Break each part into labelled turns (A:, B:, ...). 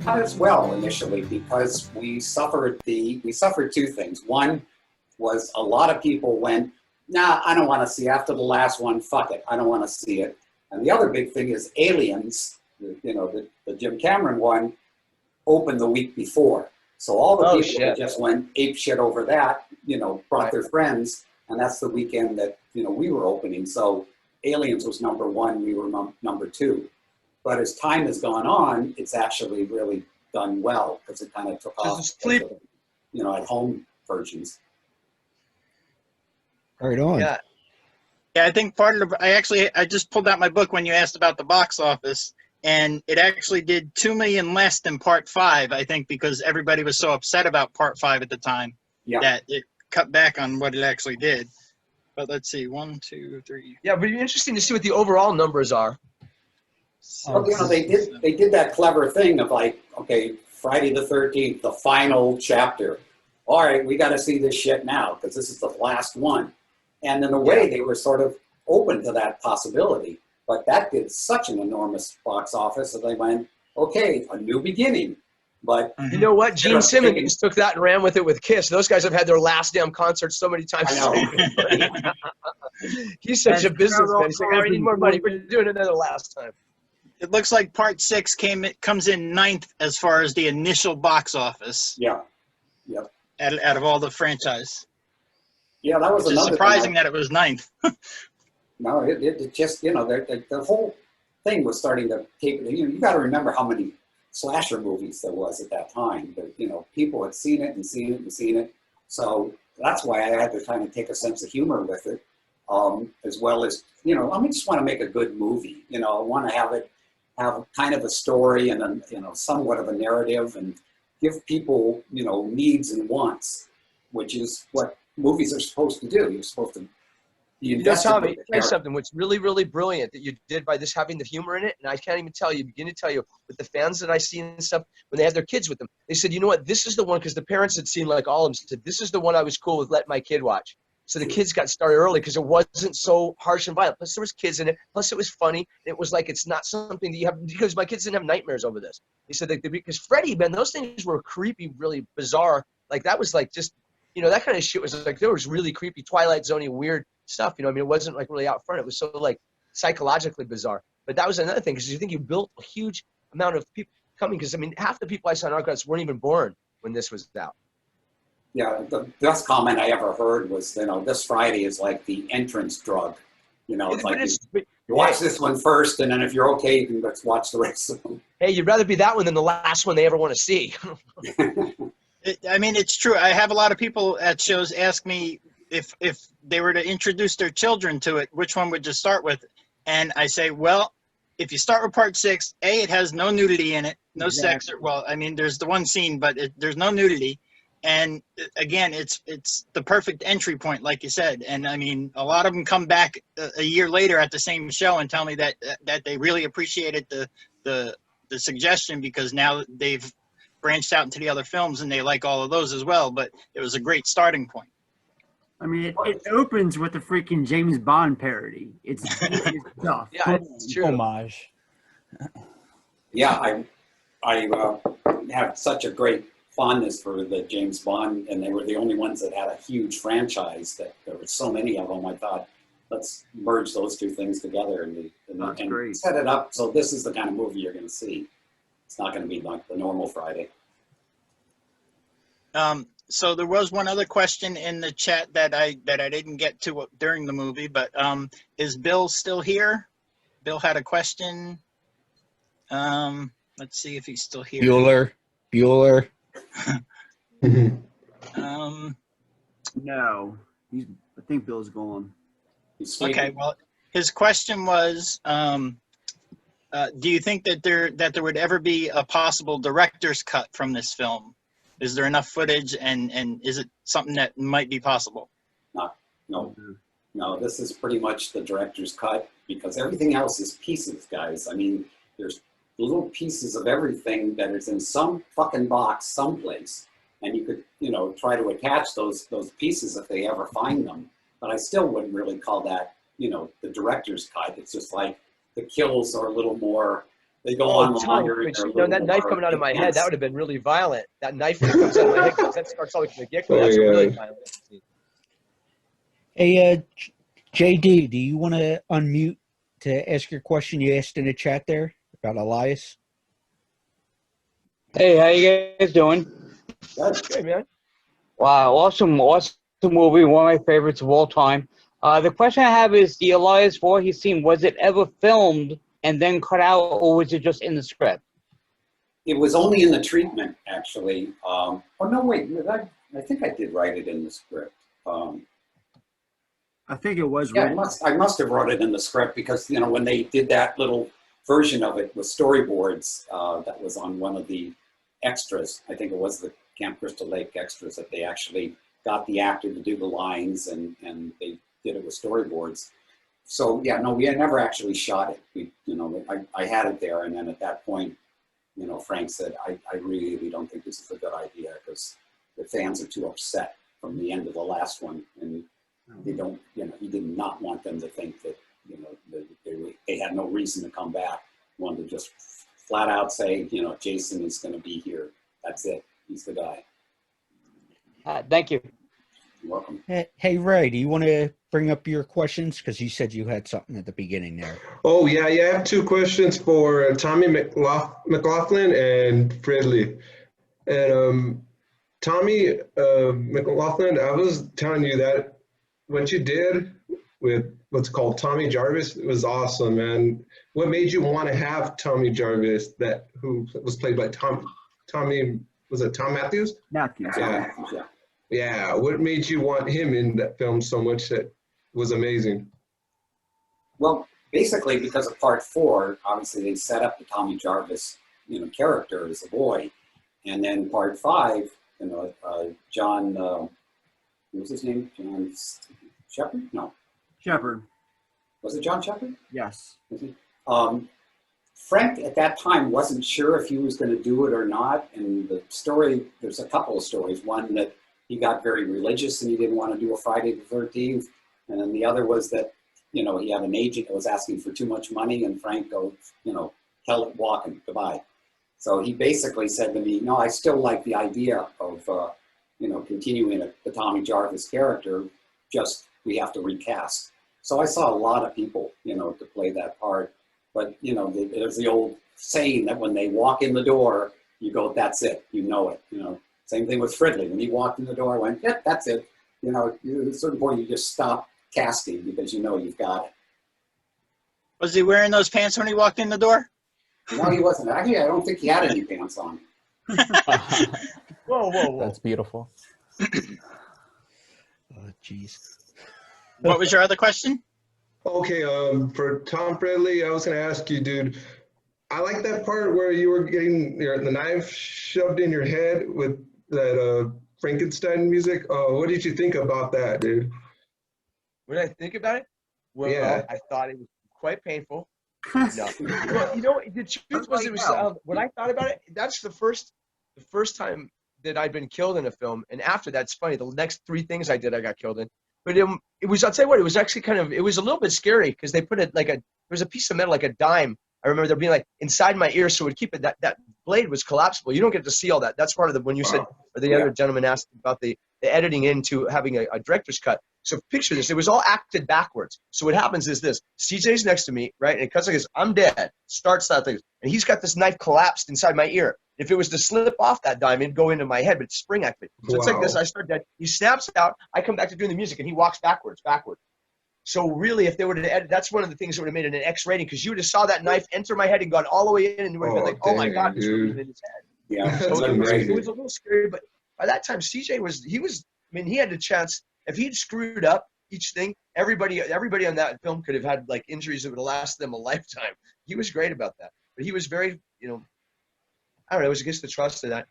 A: Not as well initially because we suffered two things. One was a lot of people went, nah, I don't want to see after the last one. Fuck it, I don't want to see it. And the other big thing is Aliens. The Jim Cameron one opened the week before, so all the people that just went ape shit over that, brought their friends, and that's the weekend that we were opening. So Aliens was number one, we were number two. But as time has gone on, it's actually really done well because it kind of took off, at home versions.
B: Right on.
C: Yeah, I think I just pulled out my book when you asked about the box office, and it actually did $2 million less than Part 5, I think, because everybody was so upset about Part 5 at the time that it cut back on what it actually did. But let's see, 1, 2, 3.
D: Yeah, but it'd be interesting to see what the overall numbers are.
A: Well, they did that clever thing of like, okay, Friday the 13th, the final chapter. All right, we got to see this shit now because this is the last one. And in a way, they were sort of open to that possibility. But that did such an enormous box office that they went, okay, a new beginning. But
D: you know what? Gene Simmons took that and ran with it with Kiss. Those guys have had their last damn concert so many times.
A: I know.
D: He's such a businessman. He's like, we need more money. We're doing another last time.
C: It looks like Part 6 comes in 9th as far as the initial box office.
A: Yeah. Yep.
C: Out of all the franchise.
A: Yeah, that was another
C: surprising that it was 9th.
A: No, it just, the whole thing was starting to take, you got to remember how many slasher movies there was at that time. But, people had seen it and seen it and seen it. So that's why I had to kind of take a sense of humor with it, as well as, I just want to make a good movie. I want to have kind of a story and somewhat of a narrative and give people, needs and wants, which is what movies are supposed to do. You're supposed to be invested.
D: Tommy, tell you something. What's really, really brilliant that you did by this having the humor in it, and I can't even begin to tell you, with the fans that I see and stuff, when they had their kids with them, they said, you know what, this is the one, because the parents had seen like all of them, said, this is the one I was cool with letting my kid watch. So the kids got started early because it wasn't so harsh and violent. Plus there was kids in it. Plus it was funny. It was like, it's not something that you have, because my kids didn't have nightmares over this. He said that because Freddy, man, those things were creepy, really bizarre. Like that was like just, that kind of shit was like, there was really creepy Twilight Zone-y weird stuff. It wasn't like really out front. It was so like psychologically bizarre. But that was another thing, because you think you built a huge amount of people coming, because half the people I saw in Archives weren't even born when this was out.
A: Yeah, the best comment I ever heard was, this Friday is like the entrance drug. It's like you watch this one first, and then if you're okay, you can go watch the rest of them.
D: Hey, you'd rather be that one than the last one they ever want to see.
C: It's true. I have a lot of people at shows ask me if they were to introduce their children to it, which one would you start with? And I say, well, if you start with Part 6, it has no nudity in it, no sex. There's the one scene, but there's no nudity. And again, it's the perfect entry point, like you said. And a lot of them come back a year later at the same show and tell me that they really appreciated the suggestion, because now they've branched out into the other films and they like all of those as well. But it was a great starting point.
E: It opens with a freaking James Bond parody. It's tough.
D: Yeah, it's true.
B: Homage.
A: Yeah, I have such a great fondness for the James Bond, and they were the only ones that had a huge franchise. That there were so many of them. I thought, let's merge those two things together and set it up so this is the kind of movie you're going to see. It's not going to be like the normal Friday.
C: So there was one other question in the chat that I didn't get to during the movie, but is Bill still here? Bill had a question. Let's see if he's still here.
B: Bueller.
E: No, I think Bill's gone.
C: Okay, well, his question was, do you think that there would ever be a possible director's cut from this film? Is there enough footage, and is it something that might be possible?
A: No, this is pretty much the director's cut, because everything else is pieces, guys. There's little pieces of everything that is in some fucking box someplace, and you could, try to attach those pieces if they ever find them. But I still wouldn't really call that, the director's cut. It's just like the kills are a little more, They go on
D: Tom,
A: longer. and
D: but
A: they're a
D: you know, that
A: little
D: knife
A: more
D: coming out of my head, that
A: intense.
D: would have been really violent. That knife when it comes out of my head, 'cause that starts always from the get-go.
F: Oh,
D: That's a really
F: yeah.
D: violent scene.
B: Hey, JD, do you want to unmute to ask your question you asked in the chat there about Elias?
G: Hey, how you guys doing?
A: Good.
D: Good, man.
G: Wow, awesome movie, one of my favorites of all time. The question I have is the Elias Voorhees scene, was it ever filmed and then cut out, or was it just in the script?
A: It was only in the treatment, actually. Oh, no, wait. I think I did write it in the script.
E: I think it was
A: Yeah,
E: written.
A: I must have wrote it in the script because, you know, when they did that little version of it with storyboards, that was on one of the extras. I think it was the Camp Crystal Lake extras that they actually got the actor to do the lines and they did it with storyboards. So, yeah, no, we had never actually shot it. I had it there, and then at that point, you know, Frank said, I really don't think this is a good idea because the fans are too upset from the end of the last one. And they don't, you know, he did not want them to think that, you know, they had no reason to come back. He wanted to just flat out say, you know, Jason is going to be here. That's it. He's the guy.
G: Thank you.
A: You're welcome.
B: Hey, Ray, do you want to bring up your questions? Because you said you had something at the beginning there.
F: Oh, yeah. I have two questions for Tommy McLoughlin and Fridley. And Tommy McLoughlin, I was telling you that what you did with what's called Tommy Jarvis was awesome, man. What made you want to have Tommy Jarvis, who was played by Tommy, was it Tom Matthews?
E: Matthews.
F: Yeah.
A: Yeah.
F: Yeah, what made you want him in that film so much? That was amazing.
A: Well, basically because of part 4, obviously they set up the Tommy Jarvis, you know, character as a boy. And then part 5, you know, John, what was his name? John Shepard? No.
E: Shepard.
A: Was it John Shepard?
E: Yes.
A: Frank at that time wasn't sure if he was going to do it or not. And the story, there's a couple of stories. One that he got very religious and he didn't want to do a Friday the 13th. And then the other was that, you know, he had an agent that was asking for too much money and Frank goes, you know, hell it walking, goodbye. So he basically said to me, no, I still like the idea of, you know, continuing the Tommy Jarvis character, just we have to recast. So I saw a lot of people, you know, to play that part. But, you know, there's the old saying that when they walk in the door, you go, that's it, you know it, you know. Same thing with Fridley. When he walked in the door, I went, yeah, that's it. You know, at a certain point, you just stop casting because you know you've got it.
C: Was he wearing those pants when he walked in the door?
A: No, he wasn't. Actually, I don't think he had any pants on.
D: Whoa.
H: That's beautiful.
B: Oh, jeez.
C: What was your other question?
F: Okay, for Tom Fridley, I was gonna ask you, dude. I like that part where you were getting the knife shoved in your head with that Frankenstein music. What did you think about that, dude?
D: What did I think about it? Well,
F: Yeah.
D: I thought it was quite painful. No. Well, you know, the truth was, when I thought about it, that's the first time that I'd been killed in a film. And after that, it's funny, the next 3 things I did, I got killed in. But it was, I'll tell you what, it was actually it was a little bit scary because they put it there was a piece of metal, like a dime. I remember there being like inside my ear, so it would keep it, that blade was collapsible. You don't get to see all that. That's part of the, when you said, or the other gentleman asked about the editing into having a director's cut. So picture this, it was all acted backwards. So what happens is this, CJ's next to me, right? And it cuts like this, I'm dead, starts that thing. And he's got this knife collapsed inside my ear. If it was to slip off that dime, it'd go into my head, but it's spring activated. So it's like this, I start dead. He snaps out, I come back to doing the music, and he walks backwards. So really, if they were to edit, that's one of the things that would have made it an X rating, because you would have saw that knife enter my head and gone all the way in, and you would have been like, oh my God, this would have been his head.
A: Yeah,
F: That's
A: so
D: It
F: amazing.
D: was a little scary, but by that time, CJ he had the chance. If he'd screwed up each thing, everybody on that film could have had like injuries that would have lasted them a lifetime. He was great about that, but he was very, you know, I don't know, it was against the trust of that.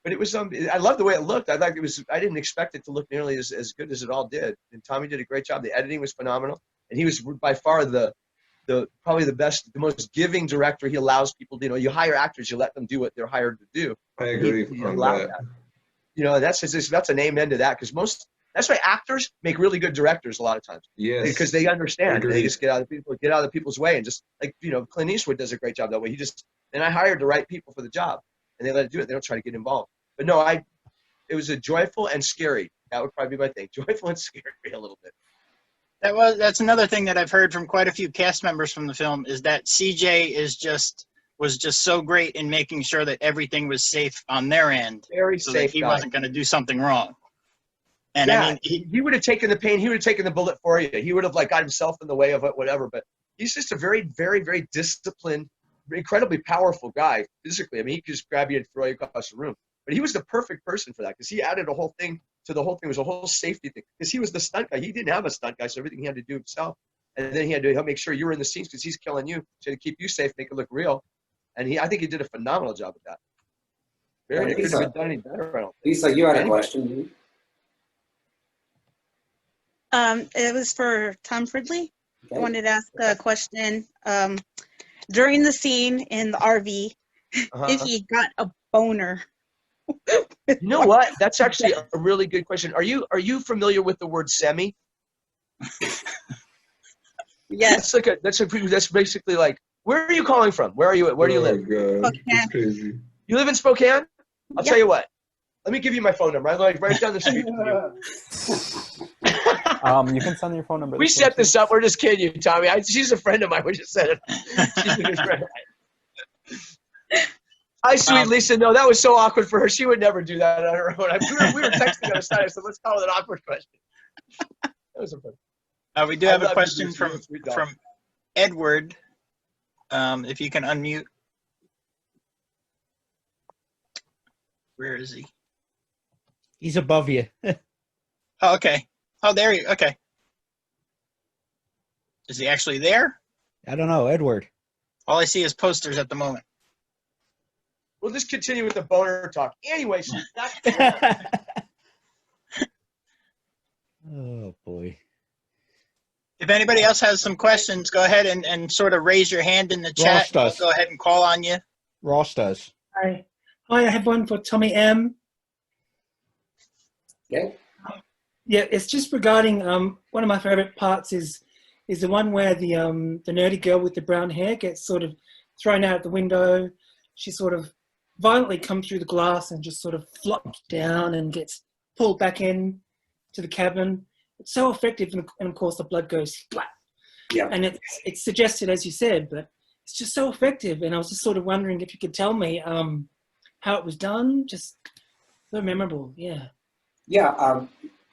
D: But it was, I love the way it looked. I didn't expect it to look nearly as good as it all did. And Tommy did a great job. The editing was phenomenal, and he was by far probably the best, the most giving director. He allows people to, you know, you hire actors, you let them do what they're hired to do.
F: I agree
D: He
F: on
D: allowed
F: that.
D: that. You know, that's an amen to that, because most That's why actors make really good directors a lot of times.
F: Yes.
D: Because they understand. They
F: Agreed.
D: just get out of the people's way, and just like Clint Eastwood does a great job that way. I hired the right people for the job, and they let it do it. They don't try to get involved. But no, it was a joyful and scary. That would probably be my thing. Joyful and scary a little bit.
C: That's another thing that I've heard from quite a few cast members from the film is that CJ was just so great in making sure that everything was safe on their end,
D: Very
C: so
D: safe
C: that he
D: guy.
C: wasn't going to do something wrong. And
D: Yeah,
C: I mean,
D: he would have taken the pain. He would have taken the bullet for you. He would have got himself in the way of it, whatever. But he's just a very, very, very disciplined, incredibly powerful guy physically. I mean, he could just grab you and throw you across the room. But he was the perfect person for that because he added a whole thing to the whole thing. It was a whole safety thing because he was the stunt guy. He didn't have a stunt guy, so everything he had to do himself. And then he had to help make sure you were in the scenes because he's killing you, so to keep you safe, make it look real. And I think he did a phenomenal job at that. It couldn't have been done any better. I don't think.
A: Lisa, you had a question.
H: It was for Tom Fridley. I
A: Okay.
H: wanted to ask a question. During the scene in the RV, if he got a boner.
D: You know what? That's actually a really good question. Are you familiar with the word semi?
H: Yes.
D: That's basically like, where are you calling from? Where do you live?
F: Oh, God.
H: Okay.
F: It's crazy.
D: You live in Spokane? I'll
H: Yep.
D: tell you what. Let me give you my phone number. I'm like right down the street from you.
I: You can send your phone number.
D: We set this up. We're just kidding you, Tommy. She's a friend of mine. We just set it up. She's a good friend of mine. Hi, sweet Lisa. No, that was so awkward for her. She would never do that on her own. We were texting on the side. I said, let's call it an awkward question. That was a fun.
C: we do
D: I
C: have a
D: love you,
C: question
D: Lisa.
C: from
D: You're a sweet dog.
C: from Edward. If you can unmute. Where is he?
B: He's above you.
C: Oh, okay. Oh, there he. Okay. Is he actually there?
B: I don't know, Edward.
C: All I see is posters at the moment.
D: We'll just continue with the boner talk. Anyways,
B: Oh boy.
C: If anybody else has some questions, go ahead and sort of raise your hand in the chat.
B: does.
C: I'll go ahead and call on you.
B: Ross does.
J: Hi, I have one for Tommy M.
A: Okay.
J: Yeah, it's just regarding one of my favorite parts is the one where the nerdy girl with the brown hair gets sort of thrown out the window. She sort of violently comes through the glass and just sort of flops down and gets pulled back in to the cabin. It's so effective, and of course the blood goes splat.
A: Yeah.
J: And it's suggested, as you said, but it's just so effective. And I was just sort of wondering if you could tell me how it was done. Just so memorable, yeah.
A: Yeah,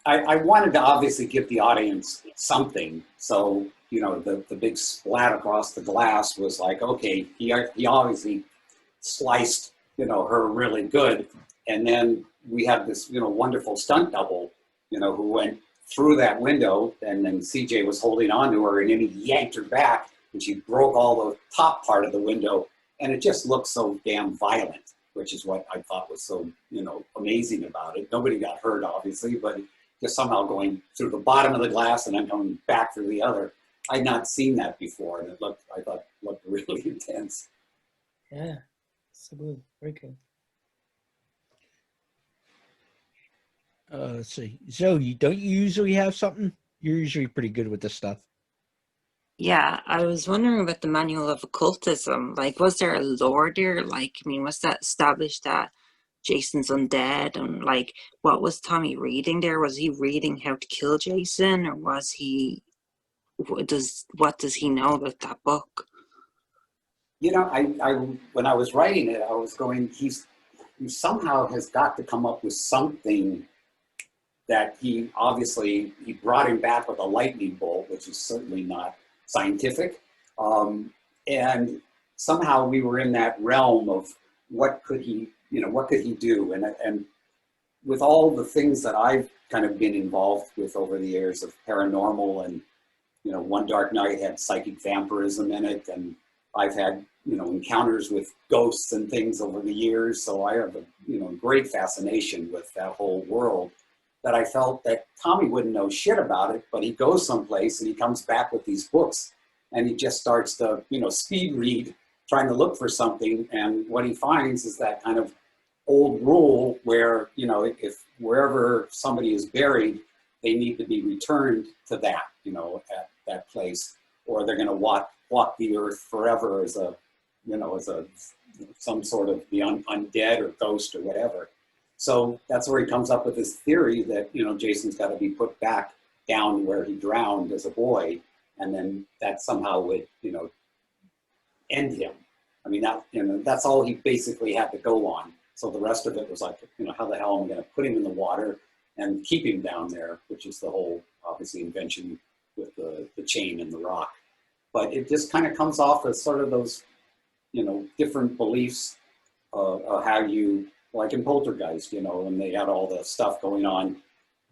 A: I wanted to obviously give the audience something. So, the big splat across the glass was like, okay, he obviously sliced, her really good. And then we had this, wonderful stunt double, who went through that window, and then CJ was holding on to her, and then he yanked her back, and she broke all the top part of the window. And it just looked so damn violent, which is what I thought was so, amazing about it. Nobody got hurt, obviously, but just somehow going through the bottom of the glass and then coming back through the other. I'd not seen that before, and I thought it looked really intense.
J: Yeah, so good, very good.
B: Let's see. Zoe, don't you usually have something? You're usually pretty good with this stuff.
K: Yeah, I was wondering about the manual of occultism. Like, was there a lore there? Like, I mean, was that established that Jason's undead? And like, what was Tommy reading there? Was he reading how to kill Jason, or was he? What does he know about that book?
A: I when I was writing it, I was going, he somehow has got to come up with something that he brought him back with a lightning bolt, which is certainly not scientific. And somehow we were in that realm of what could he do? And with all the things that I've kind of been involved with over the years of paranormal, and, One Dark Night had psychic vampirism in it, and I've had, encounters with ghosts and things over the years. So I have a, great fascination with that whole world, that I felt that Tommy wouldn't know shit about it, but he goes someplace and he comes back with these books, and he just starts to, speed read, trying to look for something. And what he finds is that kind of old rule where, if wherever somebody is buried, they need to be returned to that, you know, at that place, or they're going to walk the earth forever as a, you know, as a some sort of the undead or ghost or whatever. So that's where he comes up with this theory that, you know, Jason's got to be put back down where he drowned as a boy, and then that somehow would, you know, end him. I mean, that, you know, that's all he basically had to go on. So the rest of it was like, you know, how the hell am I going to put him in the water and keep him down there, which is the whole, obviously, invention with the chain and the rock. But it just kind of comes off as sort of those, you know, different beliefs of how you, like in Poltergeist, you know, when they had all the stuff going on,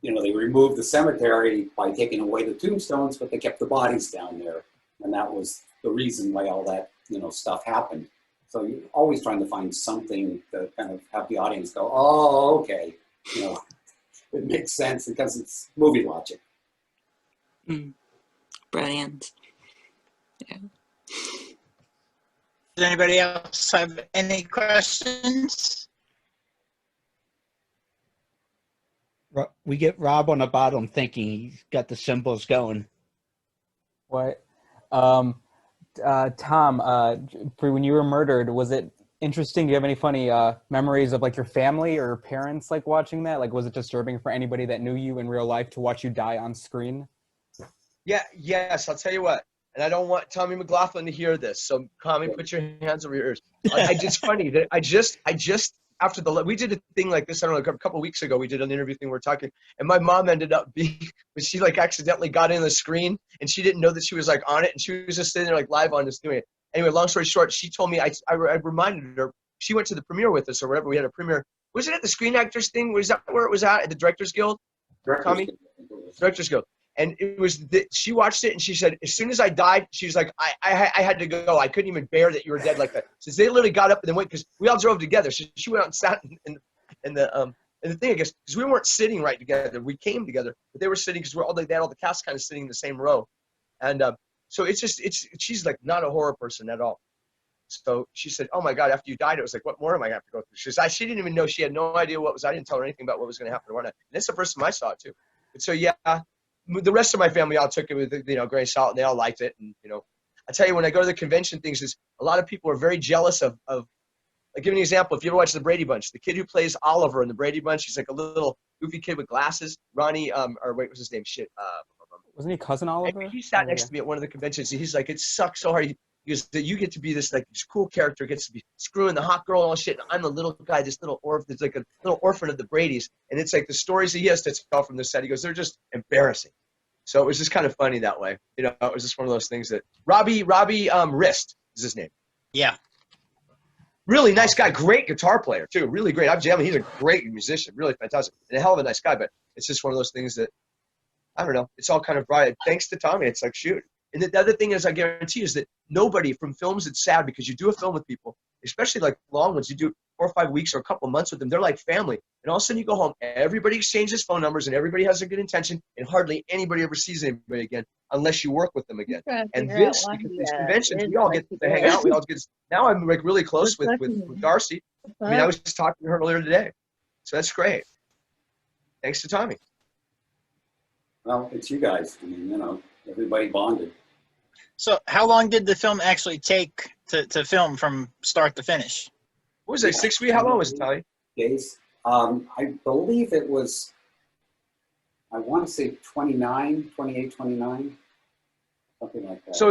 A: you know, they removed the cemetery by taking away the tombstones, but they kept the bodies down there. And that was the reason why all that, you know, stuff happened. So you're always trying to find something to kind of have the audience go, oh, okay, you know, it makes sense because it's movie logic.
K: Brilliant. Yeah.
C: Does anybody else have any questions?
B: We get Rob on the bottom thinking he's got the symbols going.
I: What? Tom, when you were murdered, was it interesting? Do you have any funny memories of like your family or parents like watching that? Like, was it disturbing for anybody that knew you in real life to watch you die on screen?
D: Yeah, yes, I'll tell you what. And I don't want Tommy McLoughlin to hear this, so Tommy, put your hands over your ears. It's funny that I just after we did a thing like this, I don't know, a couple of weeks ago, we did an interview thing, we were talking, and my mom ended up being, when she like accidentally got in the screen, and she didn't know that she was like on it, and she was just sitting there like live on this doing it. Anyway, long story short, she told me, I reminded her, she went to the premiere with us or whatever, we had a premiere. Was it at the Screen Actors thing? Was that where it was at the Directors Guild? Tommy? Directors Guild. And it was she watched it and she said, as soon as I died, she was like, I had to go. I couldn't even bear that you were dead like that. Since they literally got up and then went, because we all drove together. She went out and sat in the thing, I guess, because we weren't sitting right together. We came together, but they were sitting because they had all the cast kind of sitting in the same row. And so she's like not a horror person at all. So she said, oh my God, after you died, it was like, what more am I going to have to go through? She says, she didn't even know, she had no idea what was, I didn't tell her anything about what was going to happen to her. And that's the first time I saw it too. But so yeah, the rest of my family all took it with, you know, grain of salt, and they all liked it. And, you know, I tell you, when I go to the convention things, is a lot of people are very jealous of like, give me an example. If you ever watch the Brady Bunch, the kid who plays Oliver in the Brady Bunch, he's like a little goofy kid with glasses. Ronnie, or wait, what's his name? Shit.
I: Wasn't he Cousin Oliver?
D: He sat next to me at one of the conventions. And he's like, it sucks so hard. He goes, that you get to be this like this cool character, gets to be screwing the hot girl and all shit. And I'm the little guy, this little orphan, that's like a little orphan of the Bradys. And it's like the stories that he has to tell from the set. He goes, they're just embarrassing. So it was just kind of funny that way. You know, it was just one of those things that Robbie Rist is his name.
C: Yeah.
D: Really nice guy, great guitar player too, really great. I'm jamming. He's a great musician, really fantastic, and a hell of a nice guy. But it's just one of those things that, I don't know, it's all kind of bright. Thanks to Tommy, it's like, shoot. And the other thing is, I guarantee, is that nobody from films, it's sad because you do a film with people, especially like long ones, you do 4 or 5 weeks or a couple of months with them, they're like family. And all of a sudden you go home, everybody exchanges phone numbers and everybody has a good intention, and hardly anybody ever sees anybody again unless you work with them again. And this, because these conventions, we all get to hang out, we all get, now I'm like really close with Darcy. I mean, I was just talking to her earlier today. So that's great. Thanks to Tommy.
A: Well, it's you guys. I mean, you know, everybody bonded.
C: So how long did the film actually take to film from start to finish?
D: What was it, 6 weeks? How long was it, Tommy?
A: Days. I believe it was, I want to say 28, 29, something like that.
D: So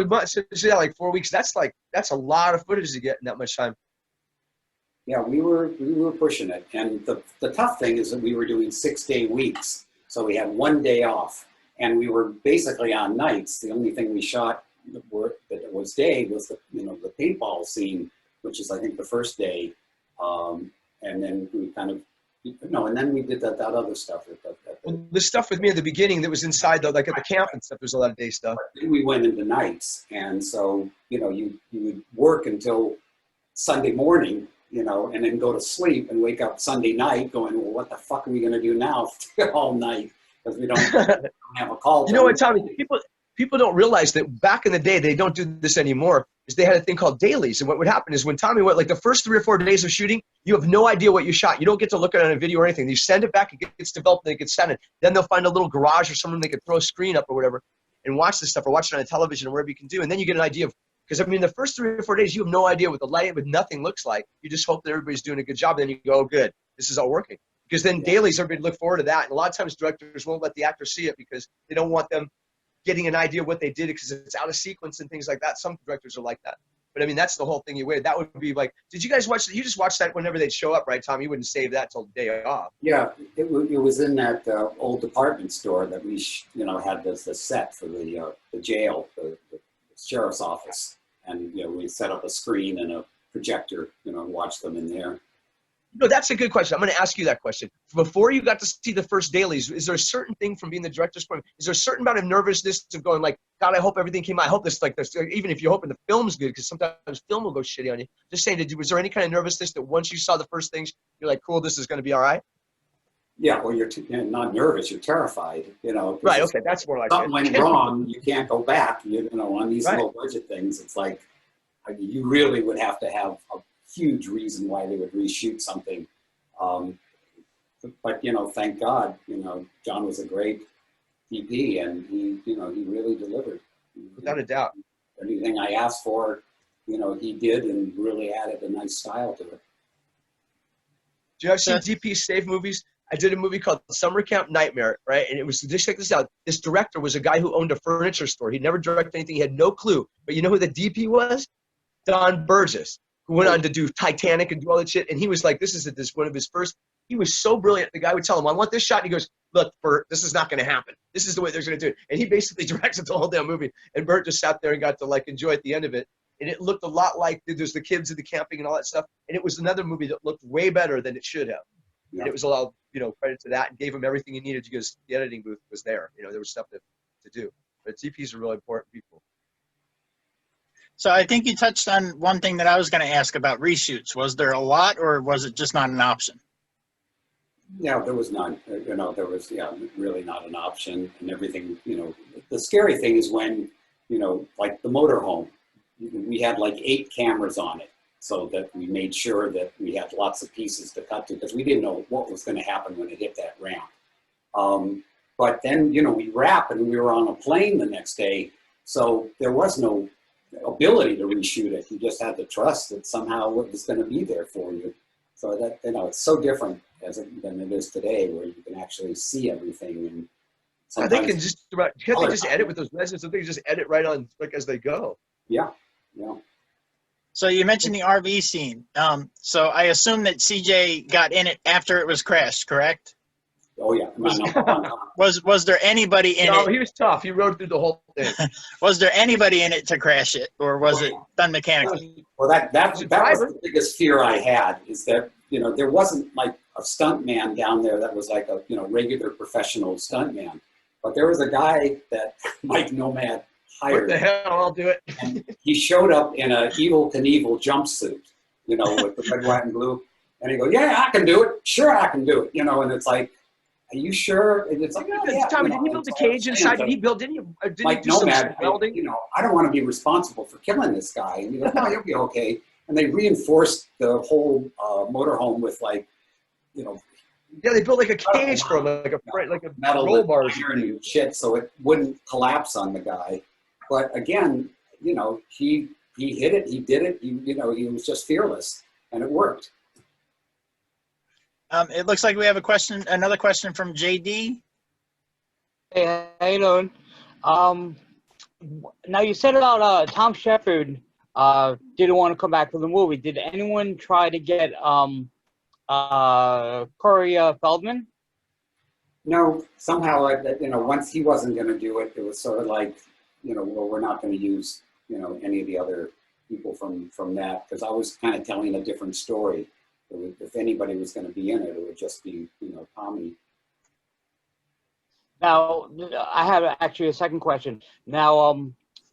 D: yeah, like 4 weeks. That's a lot of footage to get in that much time.
A: Yeah, we were pushing it. And the tough thing is that we were doing 6-day weeks. So we had 1 day off. And we were basically on nights. The only thing we shot that was day was the paintball scene, which is I think the first day, and then we kind of and then we did that other stuff.
D: The stuff with me at the beginning that was inside though, like at the camp and stuff. There's a lot of day stuff.
A: Then we went into nights, and so you would work until Sunday morning, and then go to sleep and wake up Sunday night going, well, what the fuck are we going to do now all night? Because we don't have a call.
D: You know what, Tommy? people don't realize that back in the day, they don't do this anymore, is they had a thing called dailies. And what would happen is when Tommy went, like the first 3 or 4 days of shooting, you have no idea what you shot. You don't get to look at it on a video or anything. You send it back, it gets developed, and it gets sent. Then they'll find a little garage or something they could throw a screen up or whatever and watch this stuff, or watch it on a television or wherever you can do. And then you get an idea of, because I mean, the first 3 or 4 days, you have no idea what the lighting with nothing looks like. You just hope that everybody's doing a good job. And then you go, oh, good, this is all working. Because then dailies, everybody look forward to that. And a lot of times directors won't let the actors see it because they don't want them getting an idea of what they did because it's out of sequence and things like that. Some directors are like that. But I mean, that's the whole thing you weigh. That would be like, did you guys watch that? You just watched that whenever they'd show up, right, Tom? You wouldn't save that till the day off.
A: Yeah, it was in that old department store that we, had the set for the jail, the sheriff's office. And, we set up a screen and a projector, and watch them in there.
D: No, that's a good question. I'm going to ask you that question. Before you got to see the first dailies, is there a certain thing from being the director's point? Is there a certain amount of nervousness of going like, God, I hope everything came out. I hope this, like, this, even if you're hoping the film's good, because sometimes film will go shitty on you. Just saying, was there any kind of nervousness that once you saw the first things, you're like, cool, this is going to be all right?
A: Yeah, well, you're not nervous, you're terrified,
D: Right, okay, that's more like
A: something went wrong, you can't go back, on these low budget things. It's like, you really would have to have a huge reason why they would reshoot something. But, thank God, John was a great DP and he really delivered.
D: Without a doubt.
A: Anything I asked for, he did and really added a nice style to it.
D: Do you ever see DP save movies? I did a movie called Summer Camp Nightmare, right? And it was, just check this out. This director was a guy who owned a furniture store. He'd never directed anything. He had no clue. But you know who the DP was? Don Burgess, who went on to do Titanic and do all that shit. And he was like, this is one of his first. He was so brilliant. The guy would tell him, I want this shot. And he goes, look, Bert, this is not going to happen. This is the way they're going to do it. And he basically directed the whole damn movie. And Bert just sat there and got to like enjoy at the end of it. And it looked a lot like there's the kids and the camping and all that stuff. And it was another movie that looked way better than it should have. Yeah. And it was a lot, credit to that, and gave him everything he needed because the editing booth was there. There was stuff to do. But DPs are really important people.
C: So I think you touched on one thing that I was going to ask about reshoots. Was there a lot, or was it just not an option?
A: Yeah, there was none. There was, really not an option. And everything, the scary thing is when, like the motorhome, we had like 8 cameras on it so that we made sure that we had lots of pieces to cut to because we didn't know what was going to happen when it hit that ramp. But then, we wrap and we were on a plane the next day. So there was no ability to reshoot it. You just had to trust that somehow it was going to be there for you. So that, it's so different than it is today where you can actually see everything. And
D: they can just edit with those messages. So they can just edit right on like as they go.
A: Yeah.
C: So you mentioned the RV scene. So I assume that CJ got in it after it was crashed, correct?
A: Oh yeah.
C: Was there anybody in it?
D: No, he was tough. He rode through the whole thing.
C: Was there anybody in it to crash it, or was it done mechanically?
A: Well, that was the biggest fear I had is that there wasn't like a stunt man down there that was like a regular professional stunt man, but there was a guy that Mike Nomad hired.
D: What the hell? I'll do it.
A: And he showed up in a Evel Knievel jumpsuit, with the red, white, and blue, and he goes, "Yeah, I can do it. Sure, I can do it." And it's like, are you sure? And it's like, oh, yeah.
D: Tommy, didn't he build the cage inside? Didn't he
A: Mike
D: do
A: Nomad,
D: some welding?
A: I don't want to be responsible for killing this guy. And he goes, no, you'll be okay. And they reinforced the whole motorhome with
D: yeah, they built like a cage for him, like a
A: metal
D: roll bar
A: and shit, so it wouldn't collapse on the guy. But again, he hit it, he did it. He was just fearless, and it worked.
C: It looks like we have another question from JD.
G: Hey, how you doing? Now you said about Tom Shepard didn't want to come back for the movie. Did anyone try to get Corey Feldman?
A: No, somehow, once he wasn't going to do it, it was sort of like, well, we're not going to use, any of the other people from that, because I was kind of telling a different story. If anybody was going to be in it, it would just be, Tommy.
G: Now, I have actually a second question. Now,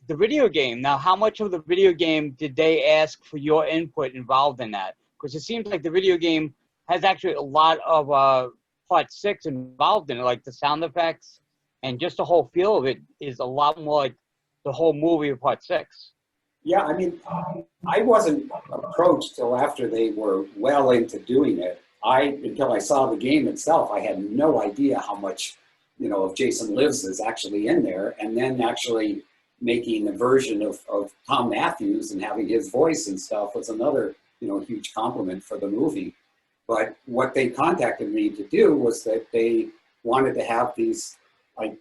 G: the video game. Now, how much of the video game did they ask for your input involved in that? Because it seems like the video game has actually a lot of Part 6 involved in it, like the sound effects and just the whole feel of it is a lot more like the whole movie of Part 6.
A: Yeah, I mean, I wasn't approached till after they were well into doing it. Until I saw the game itself, I had no idea how much, of Jason Lives is actually in there. And then actually making a version of Tom Matthews and having his voice and stuff was another, huge compliment for the movie. But what they contacted me to do was that they wanted to have these, like,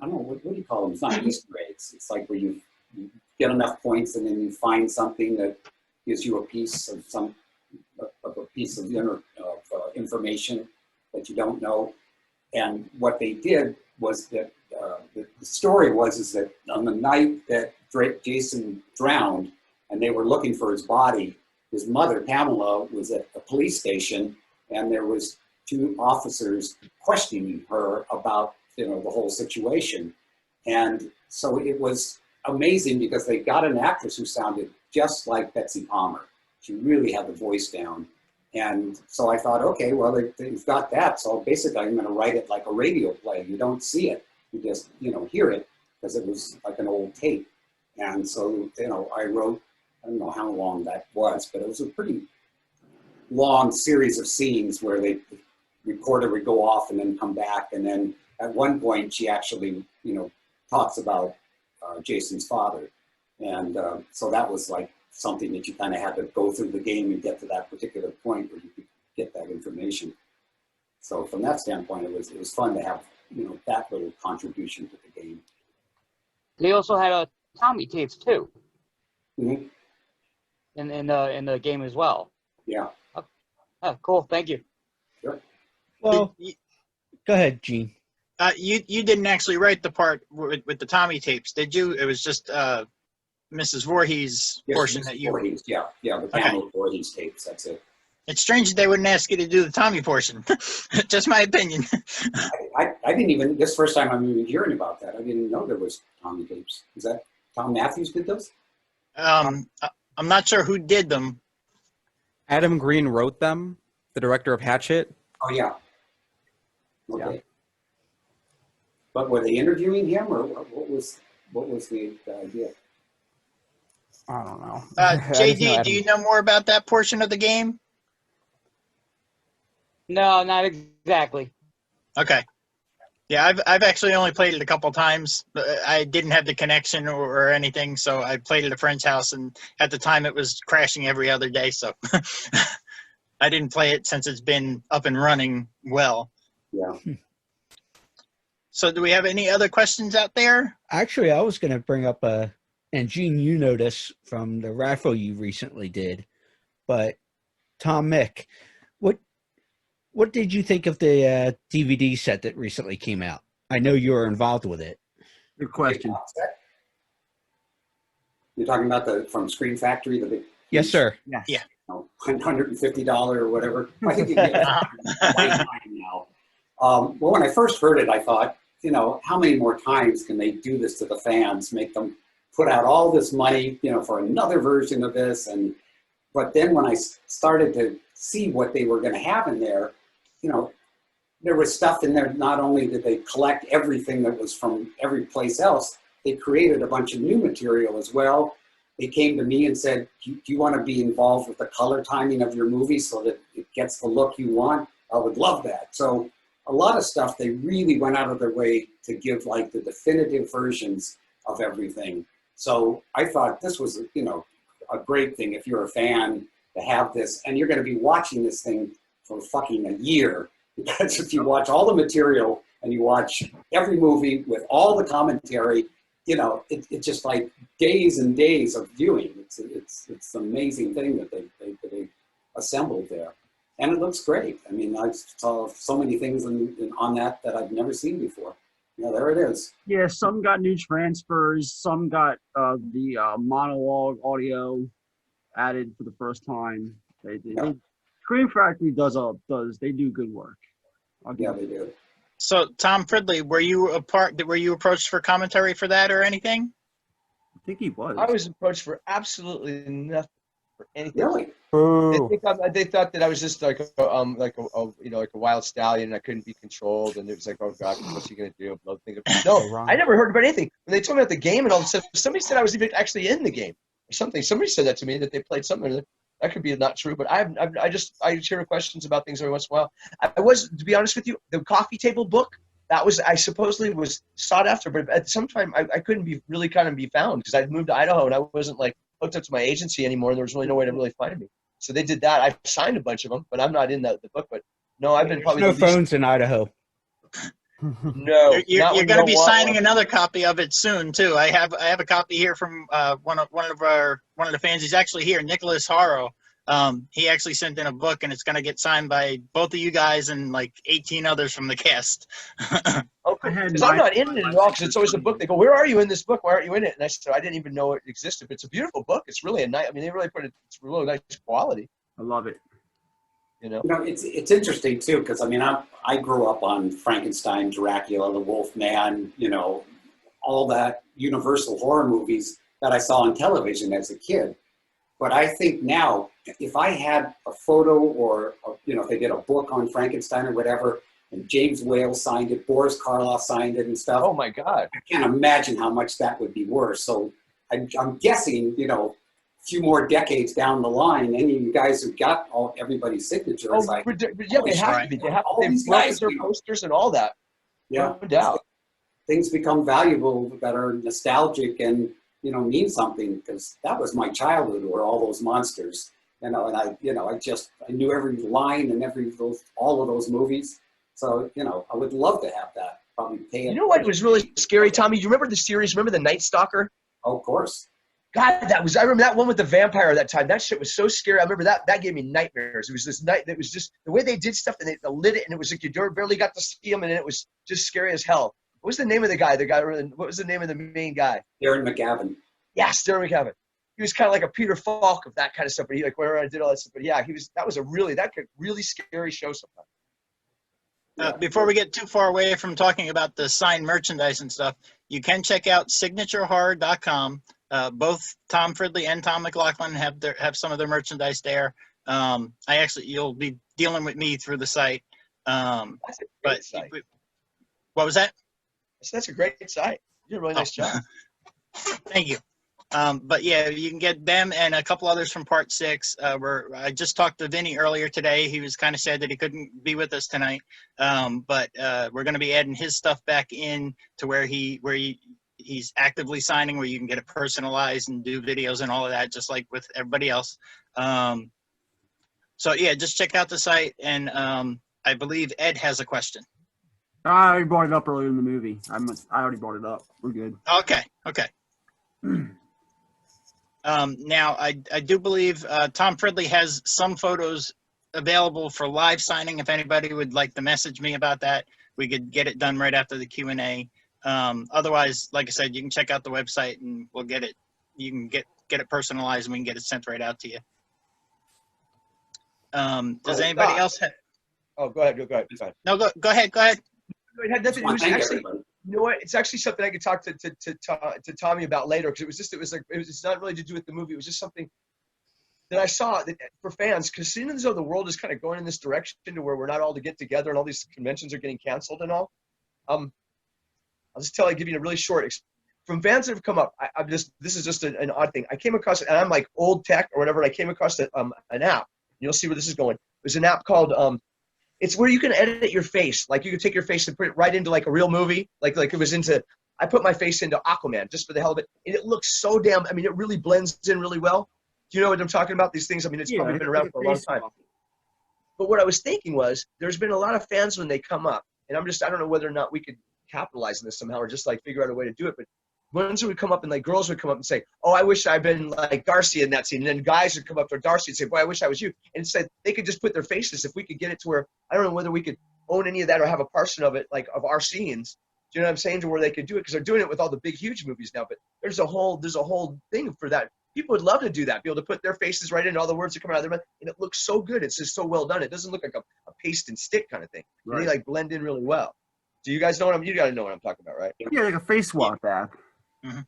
A: I don't know, what do you call them? It's not Easter eggs. It's like where you get enough points and then you find something that gives you a piece of information that you don't know. And what they did was that the story is that on the night that Jason drowned and they were looking for his body, his mother, Pamela, was at a police station, and there was 2 officers questioning her about, the whole situation. And so it was amazing because they got an actress who sounded just like Betsy Palmer. She really had the voice down. And so I thought, okay, well, they've got that. So basically I'm going to write it like a radio play. You don't see it. You just, hear it because it was like an old tape. And so, I wrote, I don't know how long that was, but it was a pretty long series of scenes where the recorder would go off and then come back. And then at one point she actually, talks about Jason's father. And so that was like something that you kind of had to go through the game and get to that particular point where you could get that information. So from that standpoint, it was fun to have, that little contribution to the game.
G: They also had Tommy tapes too.
A: Mm-hmm.
G: In the game as well.
A: Yeah.
G: Oh, cool. Thank you.
A: Sure.
B: Well, go ahead, Gene.
C: You didn't actually write the part with the Tommy tapes, did you? It was just Mrs. Voorhees' portion that you.
A: Voorhees, yeah, the Pamela Voorhees tapes. That's it.
C: It's strange that they wouldn't ask you to do the Tommy portion. Just my opinion.
A: I didn't even. This first time I'm even hearing about that. I didn't know there was Tommy tapes. Is that Tom Matthews did those?
C: I'm not sure who did them.
I: Adam Green wrote them, the director of Hatchet.
A: Oh yeah. Okay.
I: Yeah.
A: But were they interviewing him, or what was the idea?
I: I don't know.
C: JD, do you know more about that portion of the game?
G: No, not exactly.
C: Okay. Yeah, I've actually only played it a couple times. I didn't have the connection or anything, so I played at a friend's house, and at the time it was crashing every other day, so I didn't play it since it's been up and running well.
A: Yeah.
C: So do we have any other questions out there?
B: Actually, I was going to bring up and Gene, you know this from the raffle you recently did, but Tom Mick, what did you think of the DVD set that recently came out? I know you were involved with it.
E: Good question.
A: You're talking about from Screen Factory, the big.
B: Yes, sir.
C: Yeah.
A: $150 or whatever. I think you can get it now. Well, when I first heard it, I thought, how many more times can they do this to the fans, make them put out all this money, for another version of this? But then when I started to see what they were going to have in there, there was stuff in there. Not only did they collect everything that was from every place else, they created a bunch of new material as well. They came to me and said, do you want to be involved with the color timing of your movie so that it gets the look you want? I would love that. So a lot of stuff, they really went out of their way to give like the definitive versions of everything. So I thought this was, a great thing if you're a fan to have this, and you're going to be watching this thing for fucking a year, because if you watch all the material and you watch every movie with all the commentary, it's just like days and days of viewing. It's an amazing thing that they assembled there. And it looks great. I mean, I saw so many things on that I've never seen before. Yeah, there it is.
E: Yeah, some got new transfers. Some got the monologue audio added for the first time. Screen Factory they do good work.
A: Yeah, they do.
C: So Tom Fridley, were you approached for commentary for that or anything?
E: I think he was.
D: I was approached for absolutely nothing. for anything.
A: Really?
I: Boo.
D: They thought that I was just like a you know, like a wild stallion, and I couldn't be controlled, and it was like, oh God, what's he gonna do? No, I never heard about anything. When they told me about the game and all this stuff, somebody said I was even actually in the game or something. Somebody said that to me, that they played something. That could be not true, but I hear questions about things every once in a while. I was, to be honest with you, the coffee table book, that was, I supposedly was sought after, but at some time I couldn't be really kind of be found because I'd moved to Idaho and I wasn't like hooked up to my agency anymore, and there was really no way to really find me. So they did that. I signed a bunch of them, but I'm not in the book. But no, I've been probably
B: no phones in Idaho.
D: No,
C: You're going to be signing
D: one.
C: another copy of it soon too. I have a copy here from one of the fans. He's actually here, Nicholas Haro. He actually sent in a book, and it's going to get signed by both of you guys and like 18 others from the cast.
D: Because I'm not in it at all. Because it's always a book. They go, "Where are you in this book? Why aren't you in it?" And I said, "I didn't even know it existed." But it's a beautiful book. It's really a nice. I mean, they really put it. It's really nice quality.
E: I love it.
D: You know,
A: it's interesting too, because I mean, I grew up on Frankenstein, Dracula, the Wolfman, you know, all that Universal horror movies that I saw on television as a kid. But I think now, if I had a photo or, you know, if they did a book on Frankenstein or whatever, and James Whale signed it, Boris Karloff signed it and stuff.
D: Oh my God.
A: I can't imagine how much that would be worth. So I'm guessing, you know, a few more decades down the line, any of you guys who got everybody's signature,
D: oh,
A: it's like,
D: yeah, they have to be. They have to. They've broken their posters and all that.
A: Yeah,
D: no doubt.
A: Things become valuable that are nostalgic and, you know, mean something, because that was my childhood, were all those monsters, you know, and I knew every line and all of those movies. So, you know, I would love to have that. Probably pay it.
D: You know what was really scary, Tommy? You remember the series? Remember the Night Stalker?
A: Oh, of course.
D: God, I remember that one with the vampire that time. That shit was so scary. I remember that gave me nightmares. It was this night that was just the way they did stuff, and they lit it, and it was like you barely got to see him, and it was just scary as hell. What was the name of the guy? What was the name of the main guy?
A: Darren McGavin.
D: Yes, Darren McGavin. He was kind of like a Peter Falk of that kind of stuff. But he like whenever I did all that stuff. But yeah, that was a really scary show sometimes.
C: Before we get too far away from talking about the signed merchandise and stuff, you can check out signaturehorror.com. Both Tom Fridley and Tom McLoughlin have some of their merchandise there. You'll be dealing with me through the site.
D: That's a great site.
C: What was that?
D: That's a great site. You did a really nice job.
C: Thank you. But yeah, you can get them and a couple others from Part 6. I just talked to Vinny earlier today. He was kind of sad that he couldn't be with us tonight. But we're going to be adding his stuff back in to where he's actively signing, where you can get it personalized and do videos and all of that, just like with everybody else. So yeah, just check out the site. And I believe Ed has a question.
E: I already brought it up earlier in the movie. I already brought it up. We're good.
C: Okay. Now, I do believe Tom Fridley has some photos available for live signing. If anybody would like to message me about that, we could get it done right after the Q&A. Otherwise, like I said, you can check out the website and we'll get it. You can get it personalized and we can get it sent right out to you. Does anybody else have?
D: Oh, go ahead.
C: No, go ahead.
D: It had nothing. It was actually. You know what? It's actually something I could talk to Tommy about later, because it's not really to do with the movie. It was just something that I saw that for fans, because seeing as though the world is kind of going in this direction to where we're not all to get together and all these conventions are getting canceled and all. I'll give you a really short. From fans that have come up, this is just an odd thing. I came across it, and I'm like old tech or whatever. And I came across an app. You'll see where this is going. There's an app called it's where you can edit your face. Like you can take your face and put it right into like a real movie. Like it was I put my face into Aquaman just for the hell of it. And it looks so damn, I mean, it really blends in really well. Do you know what I'm talking about? These things, I mean, it's probably been around for a long time. But what I was thinking was, there's been a lot of fans when they come up, and I don't know whether or not we could capitalize on this somehow or just like figure out a way to do it. But ones would come up and like girls would come up and say, "Oh, I wish I'd been like Darcy in that scene." And then guys would come up to Darcy and say, "Boy, I wish I was you." And said they could just put their faces. If we could get it to where, I don't know whether we could own any of that or have a portion of it, like of our scenes. Do you know what I'm saying? To where they could do it, because they're doing it with all the big, huge movies now. But there's a whole thing for that. People would love to do that, be able to put their faces right into all the words that come out of their mouth, and it looks so good. It's just so well done. It doesn't look like a paste and stick kind of thing. Right. And they like blend in really well. Do you guys know you got to know what I'm talking about, right?
E: Yeah, like a face swap app.
C: Mm-hmm.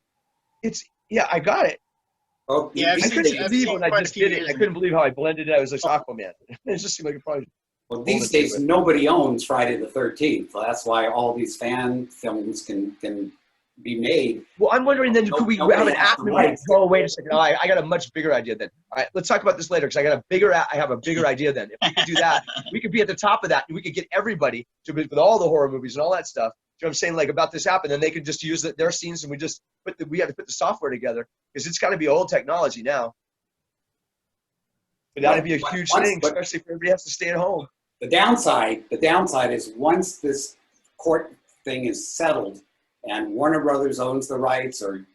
D: I got it.
A: Oh,
C: Yeah,
A: these
C: I've
D: I
C: seen-
D: couldn't
A: days-
C: I've
D: believe
C: seen
D: when I
C: quite a
D: just
C: few
D: did it.
C: years
D: I couldn't believe how I blended it. I was like Aquaman. It just seemed like it probably.
A: well, these days nobody owns Friday the 13th. So that's why all these fan films can be made.
D: Well, I'm wondering then,
A: No-
D: could we
A: nobody
D: have an
A: has
D: app?
A: the rights.
D: Oh, wait a second. Oh, I got a much bigger idea then. All right, let's talk about this later because I got a bigger. I have a bigger idea then. If we could do that, we could be at the top of that, and we could get everybody to with all the horror movies and all that stuff. You know what I'm saying? Like about this app, and then they could just use their scenes, and we just we have to put the software together because it's got to be old technology now. But that'd be a huge thing, especially if everybody has to stay at home.
A: The downside is once this court thing is settled and Warner Brothers owns the rights, or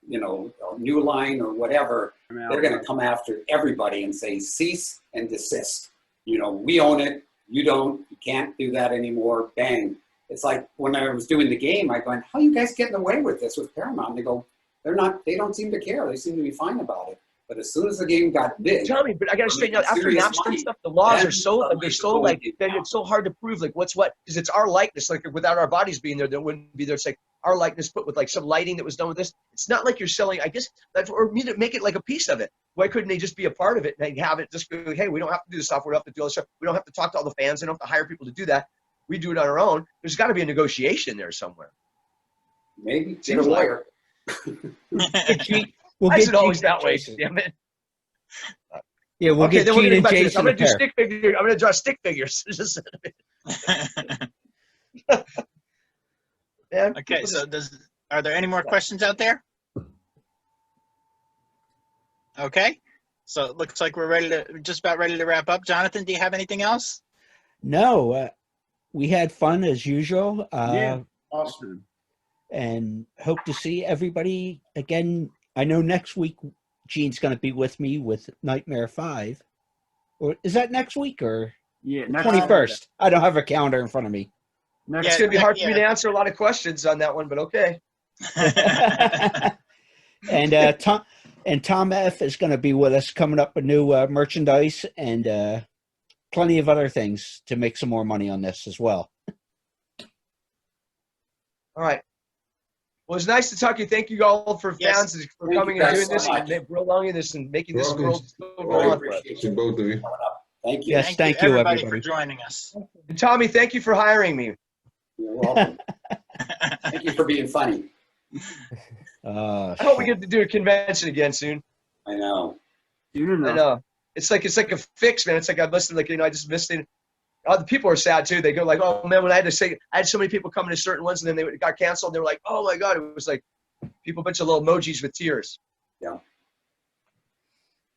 A: New Line or whatever, they're going to come after everybody and say cease and desist. We own it, you don't, you can't do that anymore. Bang. It's like when I was doing the game, I go, how are you guys getting away with this with Paramount? And they go, they don't seem to care. They seem to be fine about it. But as soon as the game got big,
D: Tell me, but I got to straighten out after
A: serious
D: Napster and
A: money,
D: stuff. The laws
A: then
D: are so
A: suddenly
D: then it's so hard to prove like what's what because it's our likeness. Like without our bodies being there, there wouldn't be there. It's like our likeness put with like some lighting that was done with this. It's not like you're selling. I guess that or make it like a piece of it. Why couldn't they just be a part of it and have it just be like, hey, we don't have to do the software, we don't have to do all this stuff. We don't have to talk to all the fans. We don't have to hire people to do that. We do it on our own. There's got to be a negotiation there somewhere.
A: maybe get a
D: Seems like-
A: lawyer.
B: We'll
D: Why is
B: get
D: it always
B: Gene-
D: that way? Damn it.
B: Yeah, we'll
D: Okay,
B: get
D: then we're
B: Gene
D: gonna
B: and
D: go back to this.
B: Jason
D: I'm gonna
B: a
D: do
B: pair.
D: stick figure. I'm gonna draw stick figures. Man,
C: Okay, so are there any more questions out there? Okay, so it looks like we're just about ready to wrap up. Jonathan, do you have anything else?
B: No, we had fun as usual.
E: Yeah. Awesome.
B: And hope to see everybody again. I know next week Gene's going to be with me with Nightmare 5. Or is that next week or
E: Yeah.
B: 21st? I don't have a calendar in front of me.
E: Next,
D: it's gonna be hard for me to answer a lot of questions on that one, but okay.
B: And Tom F is going to be with us coming up with new merchandise and plenty of other things to make some more money on this as well.
D: All right. Well, it's nice to talk to you. Thank you all for fans for
A: Thank
D: coming
A: you
D: and
A: guys
D: doing
A: so
D: this
A: much.
D: and prolonging this and making this
F: Welcome.
D: world still go
F: I
D: on for us.
F: appreciate you, both of you.
A: Thank you.
B: Yes, thank you,
C: everybody
B: everybody.
C: for joining us.
D: And Tommy, thank you for hiring me.
A: You're welcome. Thank you for being funny.
D: I hope we get to do a convention again soon.
A: I know.
D: I know. It's like a fix, man. It's like I must have I just missed it. The people are sad too. They go like, oh man, when I had so many people coming to certain ones and then they got canceled. They were like, oh my God, it was like a bunch of little emojis with tears.
A: Yeah.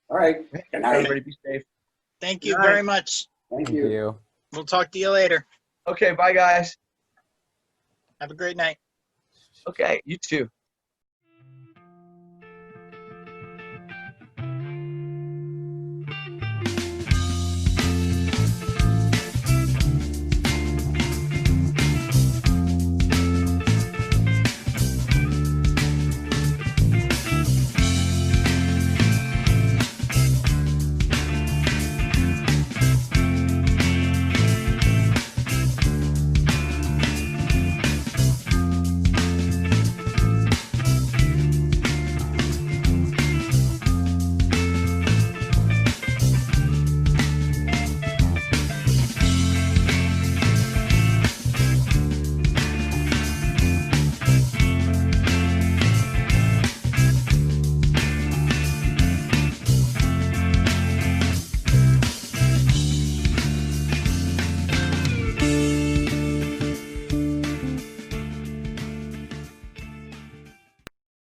A: All right. Good night.
D: Everybody be safe.
C: Thank you very much.
A: Thank you.
C: We'll talk to you later.
D: Okay, bye guys.
C: Have a great night.
D: Okay, you too.